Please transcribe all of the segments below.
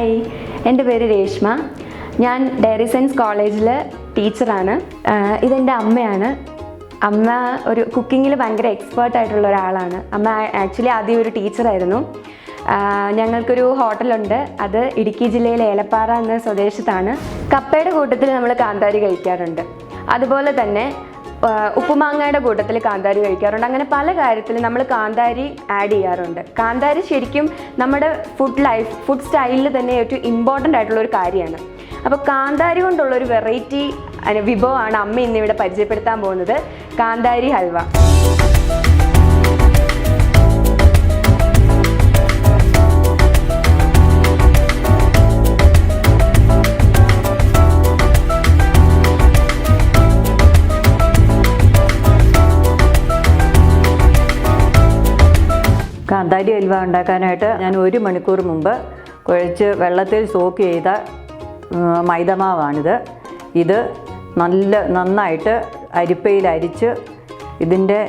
Hi, എൻ്റെ പേര് രേഷ്മ. ഞാൻ ഡയറി സയൻസ് കോളേജിൽ ടീച്ചറാണ്. ഇതെൻ്റെ അമ്മയാണ്. അമ്മ ഒരു കുക്കിങ്ങിൽ ഭയങ്കര എക്സ്പേർട്ടായിട്ടുള്ള ഒരാളാണ്. അമ്മ ആക്ച്വലി ആദ്യം ഒരു ടീച്ചറായിരുന്നു. ഞങ്ങൾക്കൊരു ഹോട്ടലുണ്ട്. അത് ഇടുക്കി ജില്ലയിലെ ഏലപ്പാറ എന്ന സ്വദേശത്താണ്. കപ്പയുടെ കൂട്ടത്തിൽ നമ്മൾ കാന്താരി കഴിക്കാറുണ്ട്. അതുപോലെ തന്നെ ഉപ്പുമാങ്ങയുടെ കൂട്ടത്തിൽ കാന്താരി കഴിക്കാറുണ്ട്. അങ്ങനെ പല കാര്യത്തിലും നമ്മൾ കാന്താരി ആഡ് ചെയ്യാറുണ്ട്. കാന്താരി ശരിക്കും നമ്മുടെ ഫുഡ് സ്റ്റൈലിൽ തന്നെ ഏറ്റവും ഇമ്പോർട്ടൻ്റ് ആയിട്ടുള്ളൊരു കാര്യമാണ്. അപ്പോൾ കാന്താരി കൊണ്ടുള്ളൊരു വെറൈറ്റി വിഭവമാണ് അമ്മ ഇന്നിവിടെ പരിചയപ്പെടുത്താൻ പോകുന്നത്, കാന്താരി ഹൽവ. കാന്താരി ഹൽവ ഉണ്ടാക്കാനായിട്ട് ഞാൻ 1 മണിക്കൂർ മുമ്പ് കുഴച്ച് വെള്ളത്തിൽ സോക്ക് ചെയ്ത മൈദമാവാണിത്. ഇത് നന്നായിട്ട് അരിപ്പയിൽ അരിച്ച് ഇതിൻ്റെ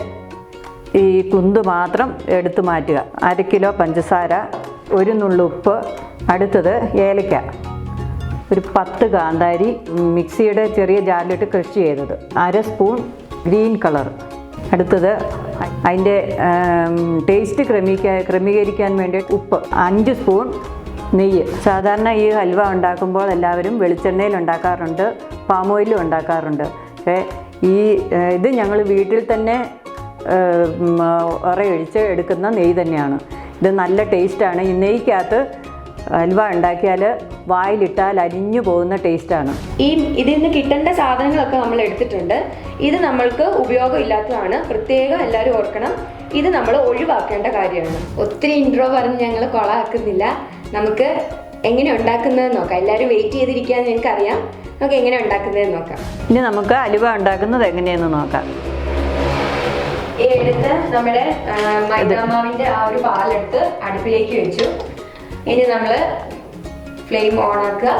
ഈ കുന്ത് മാത്രം എടുത്തു മാറ്റുക. 1/2 കിലോ പഞ്ചസാര, 1 നുള്ളു ഉപ്പ്, അടുത്തത് ഏലക്ക, ഒരു 10 കാന്താരി മിക്സിയുടെ ചെറിയ ജാറിലിട്ട് ക്രഷ് ചെയ്തത്, 1/2 സ്പൂൺ ഗ്രീൻ കളർ, അടുത്തത് അതിൻ്റെ ടേസ്റ്റ് ക്രമീകരിക്കാൻ വേണ്ടി ഉപ്പ്, 5 സ്പൂൺ നെയ്യ്. സാധാരണ ഈ ഹൽവ ഉണ്ടാക്കുമ്പോൾ എല്ലാവരും വെളിച്ചെണ്ണയിൽ ഉണ്ടാക്കാറുണ്ട്, പാം ഓയിലും ഉണ്ടാക്കാറുണ്ട്. പക്ഷേ ഇത് ഞങ്ങൾ വീട്ടിൽ തന്നെ ഉറയൊഴിച്ച് എടുക്കുന്ന നെയ്യ് തന്നെയാണ്. ഇത് നല്ല ടേസ്റ്റാണ്. ഈ നെയ്ക്കകത്ത് ഹൽവ ഉണ്ടാക്കിയാൽ വായിലിട്ടാൽ അരിഞ്ഞു പോകുന്ന ടേസ്റ്റാണ്. ഇതിൽ നിന്ന് കിട്ടേണ്ട സാധനങ്ങളൊക്കെ നമ്മൾ എടുത്തിട്ടുണ്ട്. ഇത് നമ്മൾക്ക് ഉപയോഗമില്ലാത്തതാണ്, പ്രത്യേകം എല്ലാവരും ഓർക്കണം. ഇത് നമ്മൾ ഒഴിവാക്കേണ്ട കാര്യമാണ്. ഒത്തിരി ഇൻട്രോ പറഞ്ഞ് ഞങ്ങൾ കൊളാക്കുന്നില്ല. നമുക്ക് എങ്ങനെ ഉണ്ടാക്കുന്നതെന്ന് നോക്കാം. എല്ലാവരും വെയിറ്റ് ചെയ്തിരിക്കുകയെന്ന് എനിക്കറിയാം. നമുക്ക് എങ്ങനെ ഉണ്ടാക്കുന്നതെന്ന് നോക്കാം. ഇനി നമുക്ക് ഹലുവ ഉണ്ടാക്കുന്നത് എങ്ങനെയെന്ന് നോക്കാം. എടുത്ത് നമ്മുടെ മൈദാമാവിൻ്റെ ആ ഒരു പാലെടുത്ത് അടുപ്പിലേക്ക് വെച്ചു. ഇനി നമ്മൾ ഫ്ലെയിം ഓൺ ആക്കുക.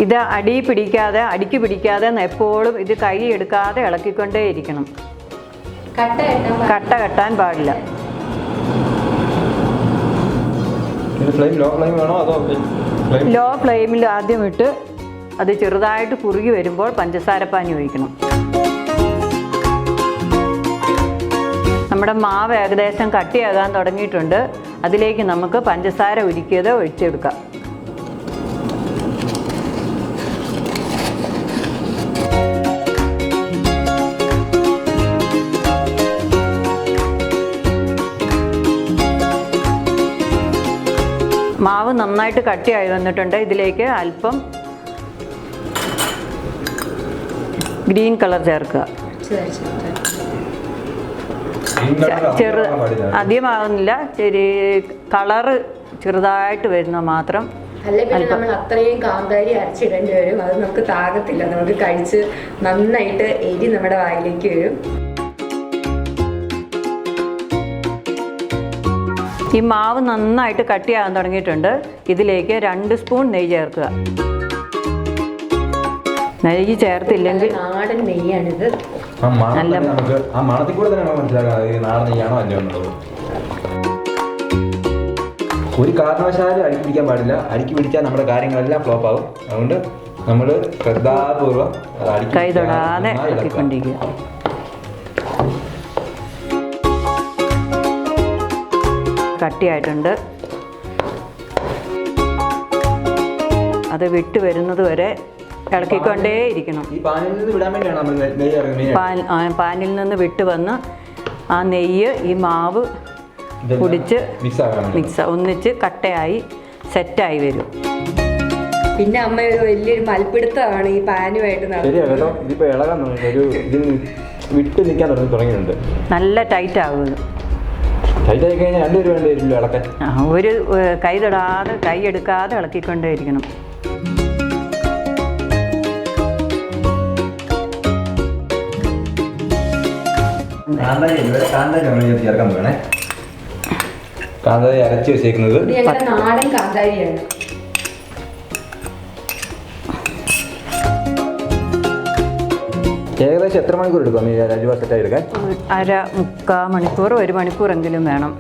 ഇത് അടിക്ക് പിടിക്കാതെ എപ്പോഴും ഇത് കൈ എടുക്കാതെ ഇളക്കിക്കൊണ്ടേയിരിക്കണം. കട്ട കെട്ടാൻ പാടില്ല. ലോ ഫ്ലെയിമിൽ ആദ്യം ഇട്ട് അത് ചെറുതായിട്ട് കുറുകി വരുമ്പോൾ പഞ്ചസാരപ്പാനി ഒഴിക്കണം. നമ്മുടെ മാവ് ഏകദേശം കട്ടിയാകാൻ തുടങ്ങിയിട്ടുണ്ട്. അതിലേക്ക് നമുക്ക് പഞ്ചസാര ഉരുക്കിയത് ഒഴിച്ചെടുക്കാം. മാവ് നന്നായിട്ട് കട്ടിയായി വന്നിട്ടുണ്ട്. ഇതിലേക്ക് അല്പം ഗ്രീൻ കളർ ചേർക്കുക. അധികമാകുന്നില്ല, കളറ് ചെറുതായിട്ട് വരുന്ന മാത്രം. നമ്മൾ അത്രയും കാന്താരി അരച്ചിടേണ്ടി വരും. അത് നമുക്ക് താകത്തില്ല. നമുക്ക് കഴിച്ച് നന്നായിട്ട് എരി നമ്മുടെ വായിലേക്ക് വരും. ഈ മാവ് നന്നായിട്ട് കട്ടിയാകാൻ തുടങ്ങിയിട്ടുണ്ട്. ഇതിലേക്ക് 2 സ്പൂൺ നെയ്യ് ചേർക്കുക. നെയ്യ് ചേർത്തില്ലെങ്കിൽ നാടൻ നെയ്യാണിത്. ഒരു കാരണവശാലും അടിക്ക് പിടിക്കാൻ പാടില്ല. അടിക്ക് പിടിച്ചാൽ നമ്മുടെ കാര്യങ്ങളെല്ലാം ഫ്ലോപ്പ് ആകും. അതുകൊണ്ട് നമ്മൾ ശ്രദ്ധാപൂർവ്വം കൈ തൊടാതെ ഇളക്കിക്കൊണ്ടിരിക്കുക. കട്ടിയായിട്ടുണ്ട്. അത് വിട്ട് വരുന്നത് വരെ ഇളക്കിക്കൊണ്ടേയിരിക്കണം. പാനിൽ നിന്ന് വിട്ട് വന്ന് ആ നെയ്യ് ഈ മാവ് കുടിച്ച് ഒന്നിച്ച് കട്ടയായി സെറ്റായി വരും. പിന്നെ അമ്മ ഒരു വലിയൊരു മൽപ്പിടുത്തമാണ് ഈ പാനുമായിട്ട്. നല്ല ടൈറ്റ് ആകുന്നു. ഒരു കൈ തൊടാതെ കൈ എടുക്കാതെ ഇളക്കിക്കൊണ്ടേയിരിക്കണം. കാന്താരി അരച്ച് വെച്ചേക്കുന്നത് നാടൻ കാന്താരിയാണ്. ഏകദേശം എത്ര മണിക്കൂർ എടുക്കും ഈ ഹൽവ സെറ്റായി എടുക്കാൻ? 1/2 മണിക്കൂർ 1 മണിക്കൂറെങ്കിലും വേണം.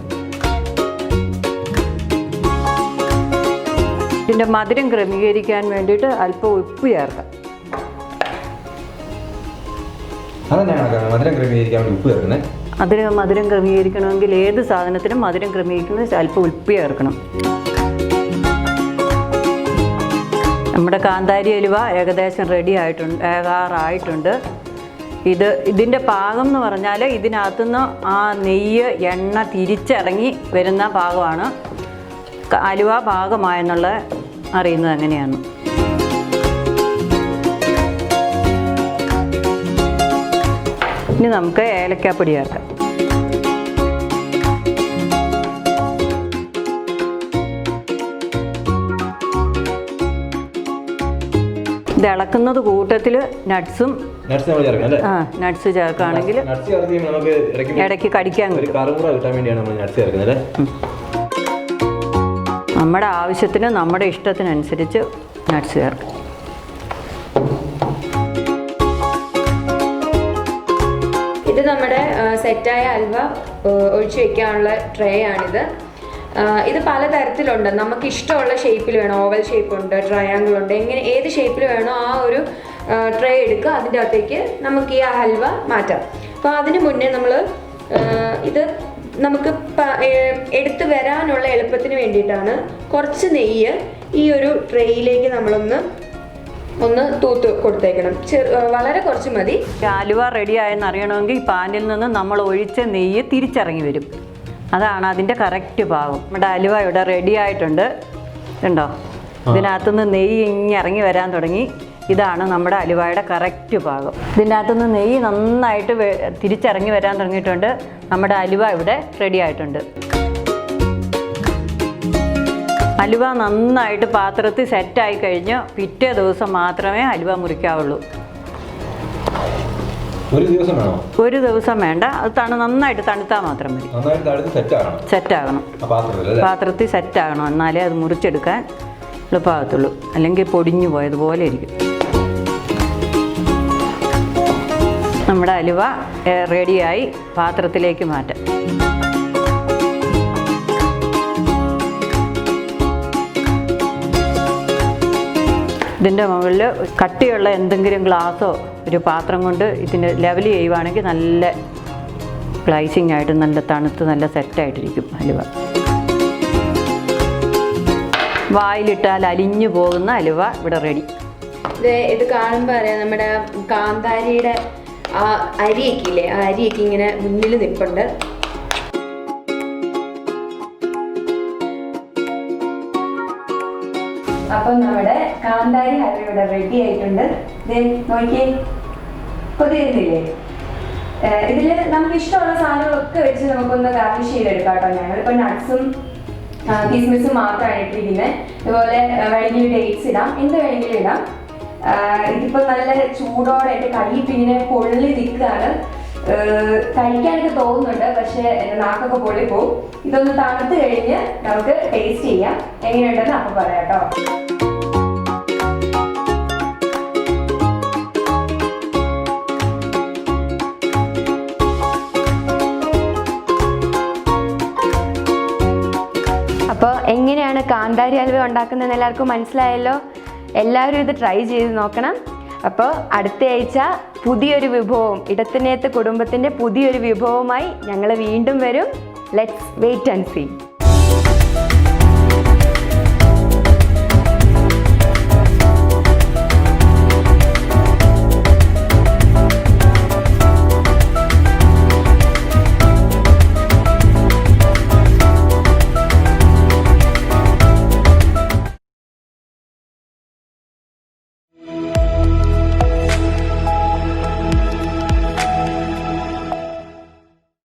ഇതിൻ്റെ മധുരം ക്രമീകരിക്കാൻ വേണ്ടിയിട്ട് അല്പം ഉപ്പ് ചേർക്കാം. അതെന്നാണ് മധുരം ക്രമീകരിക്കാൻ വേണ്ടി ഉപ്പ് ചേർക്കുന്നത്? അതിന് മധുരം ക്രമീകരിക്കണമെങ്കിൽ ഏത് സാധനത്തിനും മധുരം ക്രമീകരിക്കുന്നത് അല്പം ഉപ്പ് ചേർക്കണം. നമ്മുടെ കാന്താരി ഹലുവ ഏകദേശം റെഡി ആയിട്ടുണ്ട്. ഇതിൻ്റെ പാകം എന്ന് പറഞ്ഞാൽ ഇതിനകത്തുനിന്ന് ആ നെയ്യ് എണ്ണ തിരിച്ചിറങ്ങി വരുന്ന പാകമാണ്. ഹലുവ പാകമായെന്നുള്ളത് അറിയുന്നത് എങ്ങനെയാണ്. ഇനി നമുക്ക് ഏലക്കാപ്പൊടി ചേർക്കാം. ഇത് ഇളക്കുന്നത് കൂട്ടത്തിൽ നട്ട്സ് ചേർക്കുകയാണെങ്കിൽ ഇടയ്ക്ക് കടിക്കാൻ നമ്മുടെ ആവശ്യത്തിന് നമ്മുടെ ഇഷ്ടത്തിനനുസരിച്ച് നട്ട്സ് ചേർക്കാം. ഇത് നമ്മുടെ സെറ്റായ ഹൽവ ഒഴിച്ചു വെക്കാനുള്ള ട്രേ ആണിത്. ഇത് പലതരത്തിലുണ്ട്. നമുക്ക് ഇഷ്ടമുള്ള ഷേപ്പിൽ വേണം. ഓവൽ ഷേപ്പ് ഉണ്ട്, ട്രയാങ്കിൾ ഉണ്ട്, എങ്ങനെ ഏത് ഷേപ്പിൽ വേണോ ആ ഒരു ട്രേ എടുക്കുക. അതിൻ്റെ അകത്തേക്ക് നമുക്ക് ഈ ഹൽവ മാറ്റാം. അപ്പോൾ അതിന് മുന്നേ നമ്മൾ ഇത് നമുക്ക് എടുത്ത് വരാനുള്ള എളുപ്പത്തിന് വേണ്ടിയിട്ടാണ് കുറച്ച് നെയ്യ് ഈ ഒരു ട്രേയിലേക്ക് നമ്മളൊന്ന് തൂത്ത് കൊടുത്തേക്കണം. വളരെ കുറച്ച് മതി. ഹലുവ റെഡി ആയെന്ന് അറിയണമെങ്കിൽ പാനിൽ നിന്ന് നമ്മൾ ഒഴിച്ച നെയ്യ് തിരിച്ചിറങ്ങി വരും. അതാണ് അതിൻ്റെ കറക്റ്റ് പാകം. നമ്മുടെ ഹലുവ ഇവിടെ റെഡി ആയിട്ടുണ്ട്. ഉണ്ടോ? ഇതിനകത്തുനിന്ന് നെയ്യ് ഇറങ്ങി വരാൻ തുടങ്ങി. ഇതാണ് നമ്മുടെ ഹലുവയുടെ കറക്റ്റ് പാകം. ഇതിൻ്റെ അകത്തുനിന്ന് നെയ്യ് നന്നായിട്ട് തിരിച്ചിറങ്ങി വരാൻ തുടങ്ങിയിട്ടുണ്ട്. നമ്മുടെ ഹലുവ ഇവിടെ റെഡി ആയിട്ടുണ്ട്. ഹലുവ നന്നായിട്ട് പാത്രത്തിൽ സെറ്റായി കഴിഞ്ഞ് പിറ്റേ ദിവസം മാത്രമേ ഹലുവ മുറിക്കാവുള്ളൂ. ഒരു ദിവസം വേണ്ട. അത് നന്നായിട്ട് തണുത്താൽ മാത്രം മതി. സെറ്റാകണം, പാത്രത്തിൽ സെറ്റാകണം. എന്നാലേ അത് മുറിച്ചെടുക്കാൻ എളുപ്പമാകത്തുള്ളൂ. അല്ലെങ്കിൽ പൊടിഞ്ഞു പോയതുപോലെ ഇരിക്കും. നമ്മുടെ ഹലുവ റെഡിയായി. പാത്രത്തിലേക്ക് മാറ്റാം. ഇതിൻ്റെ മുകളിൽ കട്ടിയുള്ള എന്തെങ്കിലും ഗ്ലാസ്സോ ഒരു പാത്രം കൊണ്ട് ഇതിന് ലെവൽ ചെയ്യുവാണെങ്കിൽ നല്ല ഗ്ലൈസിങ് ആയിട്ട് നല്ല തണുത്ത് നല്ല സെറ്റായിട്ടിരിക്കും ഹലുവ. വായിലിട്ടാൽ അലിഞ്ഞു പോകുന്ന ഹലുവ ഇവിടെ റെഡി. ഇത് കാണുമ്പോൾ അറിയാം നമ്മുടെ കാന്താരിയുടെ ആ അരിയൊക്കെ ഇല്ലേ, ആ അരിയൊക്കെ ഇങ്ങനെ മുന്നിൽ നിൽപ്പുണ്ട്. അപ്പം നമ്മുടെ കാന്താരി ഹൽവ ഇവിടെ റെഡി ആയിട്ടുണ്ട്. നോക്കിയേ, കൊതിയുന്നില്ലേ? ഇതിൽ നമുക്ക് ഇഷ്ടമുള്ള സാധനങ്ങളൊക്കെ വെച്ച് നമുക്കൊന്ന് ഗാർണിഷ് ചെയ്തെടുക്കാം കേട്ടോ. ഞങ്ങളിപ്പോൾ നട്ട്സും കിസ്മിസും മാത്രമാണ് ഇട്ടിരിക്കുന്നത്. ഇതുപോലെ വേണമെങ്കിൽ ഡേറ്റ്സ് ഇടാം, എന്ത് വേണമെങ്കിലും ഇടാം. ഇതിപ്പോൾ നല്ല ചൂടോടെ എൻ്റെ കൈ പിന്നെ പൊള്ളി നിൽക്കുകയാണ്. കഴിക്കാനൊക്കെ തോന്നുന്നുണ്ട്, പക്ഷേ എൻ്റെ നാക്കൊക്കെ പൊള്ളി പോവും. ഇതൊന്ന് തണുത്ത് കഴിഞ്ഞ് നമുക്ക് ടേസ്റ്റ് ചെയ്യാം. എങ്ങനെയുണ്ടെന്ന് അപ്പം പറയാം കേട്ടോ. അപ്പോൾ എങ്ങനെയാണ് കാന്താരി ഹൽവ ഉണ്ടാക്കുന്നതെന്ന് എല്ലാവർക്കും മനസ്സിലായല്ലോ. എല്ലാവരും ഇത് ട്രൈ ചെയ്ത് നോക്കണം. അപ്പോൾ അടുത്ത ആഴ്ച പുതിയൊരു വിഭവം, ഇടത്തനെയത്ത് കുടുംബത്തിൻ്റെ പുതിയൊരു വിഭവവുമായി ഞങ്ങൾ വീണ്ടും വരും. Let's wait and see.